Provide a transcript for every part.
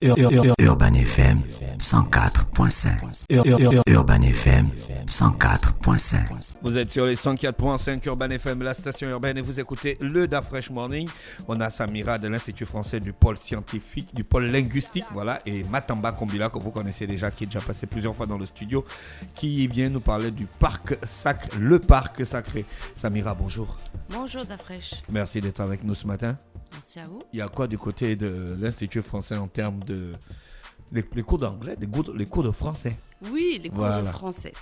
Urban FM 104.5. Urban FM 104.5. Vous êtes sur les 104.5 Urban FM, la station urbaine, et vous écoutez le Da Fresh Morning. On a Samira de l'Institut français du pôle scientifique, du pôle linguistique, voilà, et Matamba Kombila, que vous connaissez déjà, qui est déjà passé plusieurs fois dans le studio, qui vient nous parler du parc sacré, le parc sacré. Samira, bonjour. Bonjour Da Fresh. Merci d'être avec nous ce matin. Merci à vous. Il y a quoi du côté de l'Institut français en termes de les cours d'anglais, les cours de français? Oui, les cours Voilà. de français.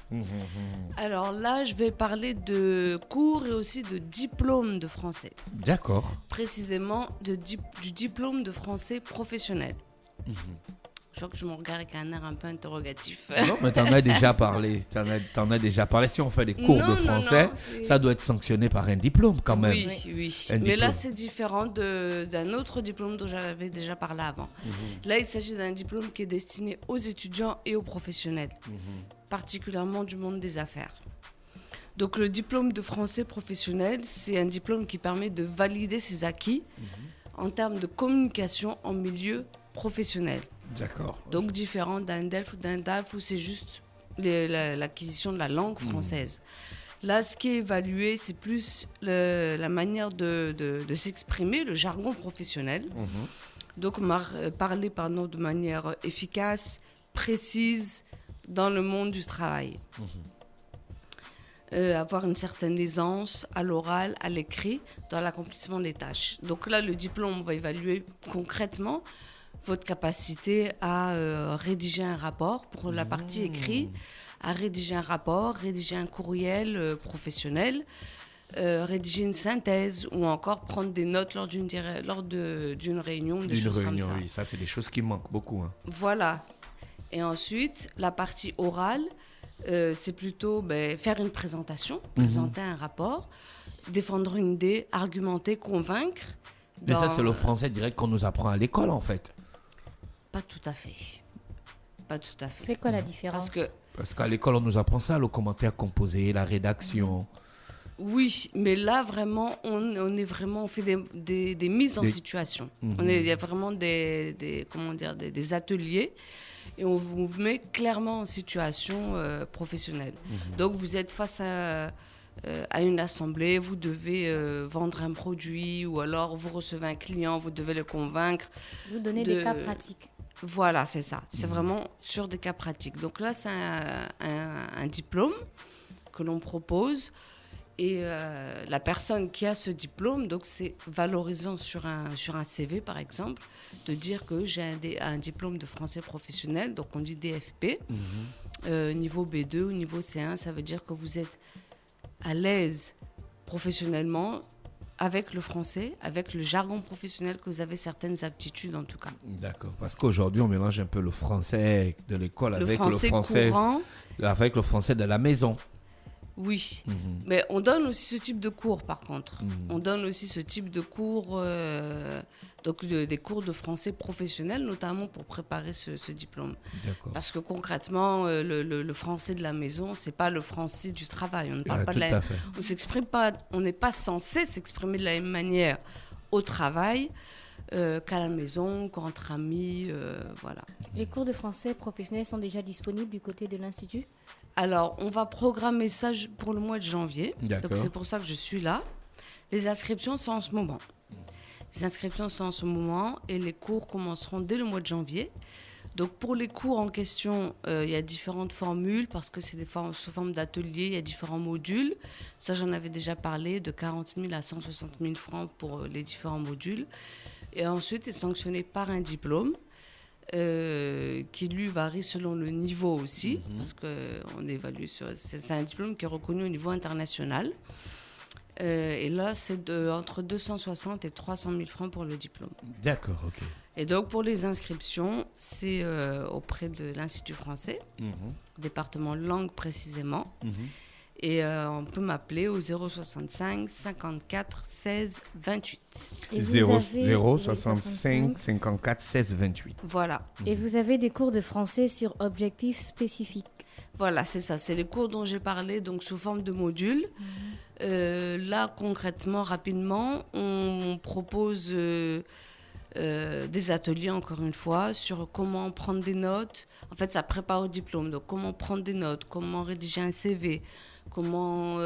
Alors là, je vais parler de cours et aussi de diplôme de français. D'accord. Précisément du diplôme de français professionnel. Je vois que je me regarde avec un air un peu interrogatif. Non, mais t'en as déjà parlé. T'en as déjà parlé. Si on fait des cours de français, ça doit être sanctionné par un diplôme quand même. Oui. Un Mais diplôme. là, c'est différent d'un autre diplôme dont j'avais déjà parlé avant. Là, il s'agit d'un diplôme qui est destiné aux étudiants et aux professionnels, particulièrement du monde des affaires. Donc, le diplôme de français professionnel, c'est un diplôme qui permet de valider ses acquis en termes de communication en milieu professionnel. D'accord. Donc différent d'un DELF ou d'un DAF où c'est juste l'acquisition de la langue française. Là, ce qui est évalué, c'est plus la manière de s'exprimer, le jargon professionnel. Donc parler de manière efficace, précise dans le monde du travail. Avoir une certaine aisance à l'oral, à l'écrit, dans l'accomplissement des tâches. Donc là, le diplôme va évaluer concrètement votre capacité à rédiger un rapport pour la partie écrite, à rédiger un rapport, rédiger un courriel professionnel, rédiger une synthèse ou encore prendre des notes lors d'une réunion, des choses comme ça. Oui, ça c'est des choses qui manquent beaucoup. Hein. Voilà. Et ensuite, la partie orale, c'est plutôt faire une présentation, présenter un rapport, défendre une idée, argumenter, convaincre. Mais ça c'est le français direct qu'on nous apprend à l'école en fait. Pas tout à fait. C'est quoi la différence? Parce qu'à l'école on nous apprend ça, le commentaire composé, la rédaction. Oui, mais là vraiment, on fait des mises en situation. Il y a vraiment des ateliers et on vous met clairement en situation professionnelle. Donc vous êtes face à une assemblée, vous devez vendre un produit ou alors vous recevez un client, vous devez le convaincre. Vous donnez des cas pratiques. Voilà, c'est ça. C'est vraiment sur des cas pratiques. Donc là, c'est un diplôme que l'on propose et la personne qui a ce diplôme, donc c'est valorisant sur un CV par exemple, de dire que j'ai un diplôme de français professionnel, donc on dit DFP, niveau B2 ou niveau C1, ça veut dire que vous êtes à l'aise professionnellement avec le français, avec le jargon professionnel, que vous avez certaines aptitudes en tout cas. D'accord, parce qu'aujourd'hui on mélange un peu le français de l'école avec le français courant. Avec le français de la maison. Oui, mais on donne aussi ce type de cours par contre. On donne aussi ce type de cours, des cours de français professionnel, notamment pour préparer ce diplôme. D'accord. Parce que concrètement, le français de la maison, c'est pas le français du travail. On ne parle pas de on s'exprime pas, on n'est pas censé s'exprimer de la même manière au travail qu'à la maison, qu'entre amis, voilà. Les cours de français professionnels sont déjà disponibles du côté de l'Institut? Alors, on va programmer ça pour le mois de janvier. D'accord. Donc, c'est pour ça que je suis là. Les inscriptions sont en ce moment. Et les cours commenceront dès le mois de janvier. Donc, pour les cours en question, il y a différentes formules parce que c'est sous forme d'ateliers, il y a différents modules. Ça, j'en avais déjà parlé, de 40 000 à 160 000 francs pour les différents modules. Et ensuite, c'est sanctionné par un diplôme. Qui lui varie selon le niveau aussi, parce qu'on évalue c'est un diplôme qui est reconnu au niveau international. Et là, c'est entre 260 et 300 000 francs pour le diplôme. D'accord, ok. Et donc, pour les inscriptions, c'est auprès de l'Institut français, département langue précisément. Et on peut m'appeler au 065 54 16 28. 065 54 16 28. Voilà. Et vous avez des cours de français sur objectifs spécifiques? Voilà, c'est ça. C'est les cours dont j'ai parlé, donc sous forme de modules. Là, concrètement, rapidement, on propose des ateliers, encore une fois, sur comment prendre des notes. En fait, ça prépare au diplôme. Donc, comment prendre des notes, comment rédiger un CV, comment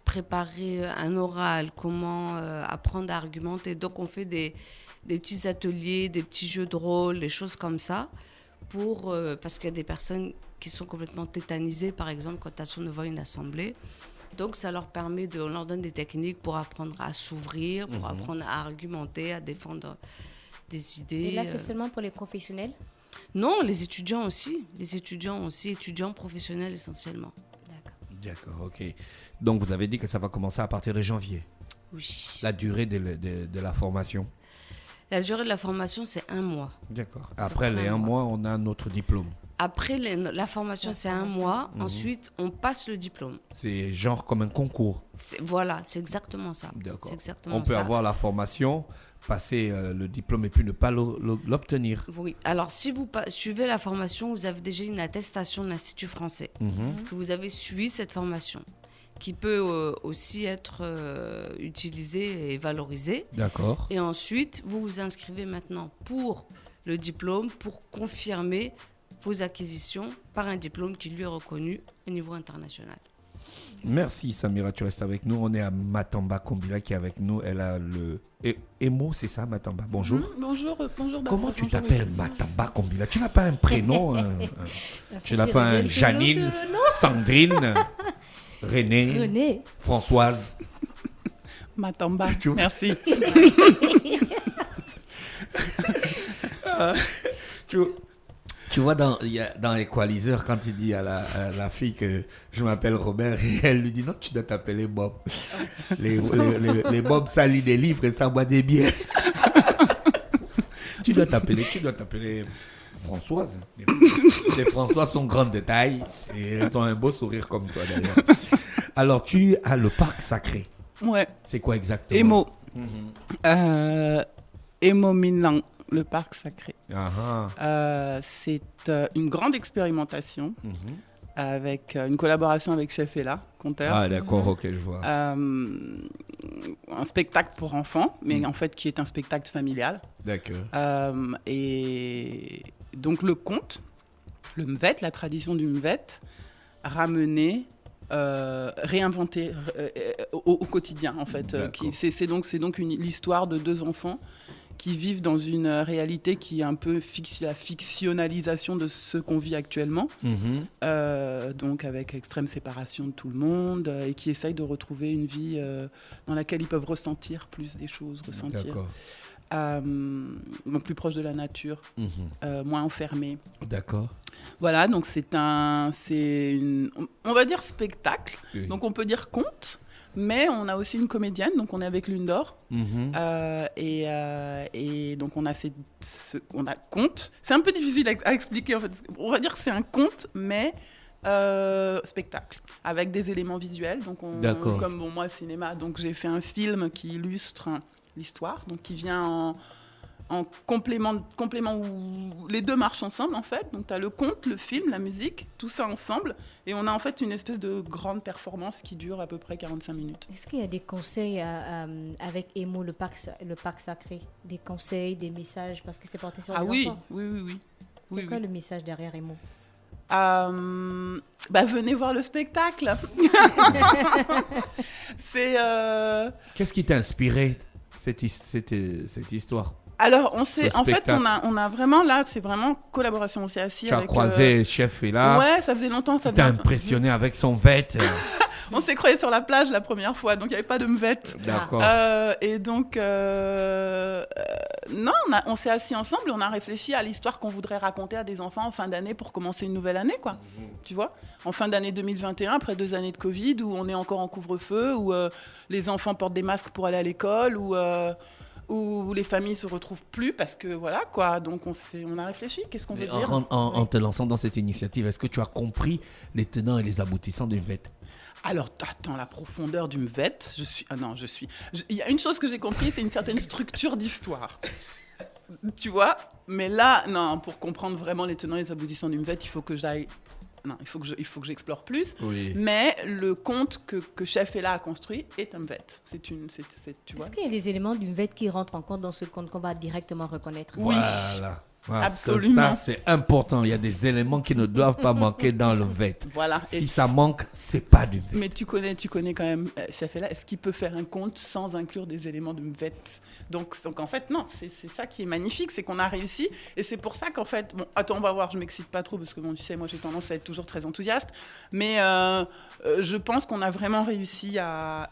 préparer un oral, comment apprendre à argumenter. Donc, on fait des petits ateliers, des petits jeux de rôle, des choses comme ça, parce qu'il y a des personnes qui sont complètement tétanisées, par exemple, quand elles sont devant une assemblée. Donc, ça leur permet on leur donne des techniques pour apprendre à s'ouvrir, pour apprendre à argumenter, à défendre des idées. Et là, c'est seulement pour les professionnels? Non, les étudiants aussi, étudiants professionnels essentiellement. D'accord, ok. Donc, vous avez dit que ça va commencer à partir de janvier. Oui. La durée de la formation? La durée de la formation, c'est 1 mois. D'accord. Après les 1 mois, on a notre diplôme. Après la formation, c'est 1 mois. Ensuite, on passe le diplôme. C'est genre comme un concours. Voilà, c'est exactement ça. D'accord. C'est exactement on peut ça. avoir la formation, passer le diplôme et puis ne pas l'obtenir. Oui. Alors, si vous suivez la formation, vous avez déjà une attestation de l'Institut français que vous avez suivi cette formation, qui peut aussi être utilisée et valorisée. D'accord. Et ensuite, vous vous inscrivez maintenant pour le diplôme, pour confirmer vos acquisitions par un diplôme qui lui est reconnu au niveau international. Merci Samira, tu restes avec nous. On est à Matamba Kombila qui est avec nous. Elle a le Emo, c'est ça Matamba? Bonjour. Bonjour. Comment tu t'appelles Matamba Kombila? Tu n'as pas un prénom tu n'as pas un Janine, Sandrine, René, Françoise? Matamba, merci. Tu vois, dans Equalizer, quand il dit à la fille que je m'appelle Robert, et elle lui dit non, tu dois t'appeler Bob. Les Bob, ça lit des livres et ça boit des bières. tu dois t'appeler Françoise. Les Françoises sont grandes de taille et elles ont un beau sourire comme toi d'ailleurs. Alors, tu as le parc sacré. Ouais. C'est quoi exactement? Emo Minlang, le parc sacré. Uh-huh. C'est une grande expérimentation avec une collaboration avec Chef Ella, conteur. Ah d'accord, ok, je vois. Un spectacle pour enfants, mais en fait qui est un spectacle familial. D'accord. Et donc le conte, le mvet, la tradition du mvet, ramené, réinventé au quotidien en fait. C'est donc l'histoire de 2 enfants qui vivent dans une réalité qui est un peu la fictionnalisation de ce qu'on vit actuellement, donc avec extrême séparation de tout le monde, et qui essayent de retrouver une vie dans laquelle ils peuvent ressentir plus des choses, donc plus proche de la nature, moins enfermés. D'accord. Voilà, donc on va dire spectacle, donc on peut dire conte. Mais on a aussi une comédienne, donc on est avec Lune d'Or. Et donc on a conte. C'est un peu difficile à expliquer en fait. On va dire que c'est un conte, mais spectacle, avec des éléments visuels. Donc comme moi, cinéma, donc j'ai fait un film qui illustre l'histoire, donc qui vient en complément où les deux marchent ensemble en fait. Donc tu as le conte, le film, la musique, tout ça ensemble. Et on a en fait une espèce de grande performance qui dure à peu près 45 minutes. Est-ce qu'il y a des conseils avec Emo, le parc sacré? Des conseils, des messages? Parce que c'est porté sur les enfants. Oui. C'est quoi le message derrière Emo? Venez voir le spectacle. Qu'est-ce qui t'a inspiré cette histoire? Alors, on a vraiment, là, c'est vraiment collaboration. On s'est assis Tu as croisé Chef Ella. Ouais, ça faisait longtemps. T'as impressionné avec son vêt. On s'est croisés sur la plage la première fois, donc il n'y avait pas de mvette. D'accord. Et donc, non, on s'est assis ensemble, on a réfléchi à l'histoire qu'on voudrait raconter à des enfants en fin d'année pour commencer une nouvelle année, quoi. Tu vois, en fin d'année 2021, après 2 années de Covid, où on est encore en couvre-feu, où les enfants portent des masques pour aller à l'école, où les familles se retrouvent plus parce que voilà quoi, donc on a réfléchi, qu'est-ce qu'on veut dire en te lançant dans cette initiative, est-ce que tu as compris les tenants et les aboutissants du MVET? Alors attends, la profondeur du MVET, il y a une chose que j'ai compris, c'est une certaine structure d'histoire, tu vois, mais là non, pour comprendre vraiment les tenants et les aboutissants du MVET, il faut que j'aille non, il faut que j'explore plus. Oui. Mais le conte que Chef Ella a construit est un MVET. Tu vois. Est-ce qu'il y a des éléments d'une vête qui rentrent en compte dans ce conte qu'on va directement reconnaître? Oui. Voilà. Absolument. Ça, c'est important. Il y a des éléments qui ne doivent pas manquer dans le VET. Voilà. Si ça manque, c'est pas du VET. Mais tu connais quand même Chef Ella. Est-ce qu'il peut faire un conte sans inclure des éléments de MVET? Donc en fait, non. C'est ça qui est magnifique, c'est qu'on a réussi. Et c'est pour ça qu'en fait... Bon, attends, on va voir, je m'excite pas trop parce que, bon, tu sais, moi, j'ai tendance à être toujours très enthousiaste. Mais je pense qu'on a vraiment réussi à...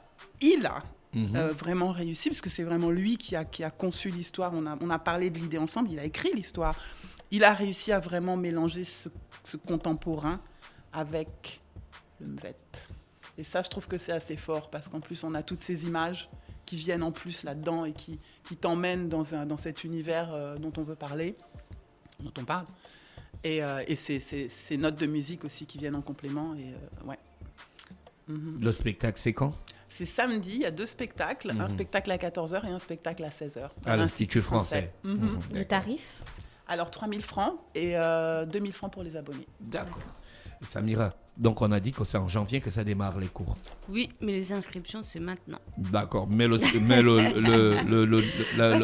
vraiment réussi, parce que c'est vraiment lui qui a conçu l'histoire. On a parlé de l'idée ensemble, il a écrit l'histoire. Il a réussi à vraiment mélanger ce contemporain avec le MVET. Et ça, je trouve que c'est assez fort, parce qu'en plus, on a toutes ces images qui viennent en plus là-dedans et qui t'emmènent dans cet univers dont on veut parler, dont on parle. Et ces notes de musique aussi qui viennent en complément. Et, ouais. Le spectacle, c'est quand? C'est samedi, il y a 2 spectacles, un spectacle à 14h et un spectacle à 16h. À l'Institut français. Le tarif? Alors 3 000 francs et 2 000 francs pour les abonnés. D'accord. Samira, donc on a dit que c'est en janvier que ça démarre les cours. Oui, mais les inscriptions, c'est maintenant. D'accord, mais Parce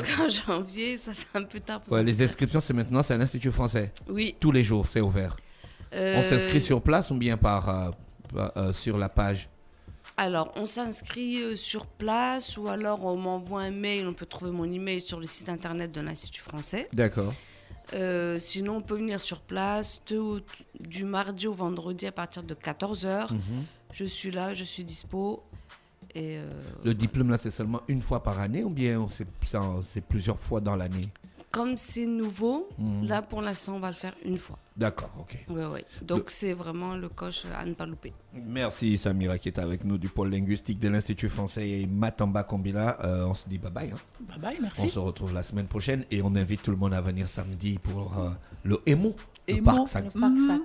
qu'en janvier, ça fait un peu tard pour ça. les inscriptions, c'est maintenant, c'est à l'Institut français. Oui. Tous les jours, c'est ouvert. On s'inscrit sur place ou bien sur la page? Alors, on s'inscrit sur place ou alors on m'envoie un mail. On peut trouver mon email sur le site internet de l'Institut français. D'accord. Sinon, on peut venir sur place du mardi au vendredi à partir de 14h. Je suis là, je suis dispo. Et le diplôme, là, c'est seulement une fois par année ou bien c'est plusieurs fois dans l'année? Comme c'est nouveau, là, pour l'instant, on va le faire une fois. D'accord, ok. Oui. Donc, c'est vraiment le coche à ne pas louper. Merci Samira qui est avec nous du pôle linguistique de l'Institut français et Matamba Kombila. On se dit bye-bye. Bye bye, merci. On se retrouve la semaine prochaine et on invite tout le monde à venir samedi pour le EMO, le EMO, parc sacré.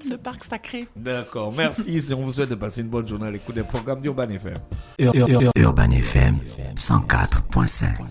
Le parc sacré. D'accord, merci. On vous souhaite de passer une bonne journée à l'écoute des programmes d'Urban FM. Urban FM 104.5.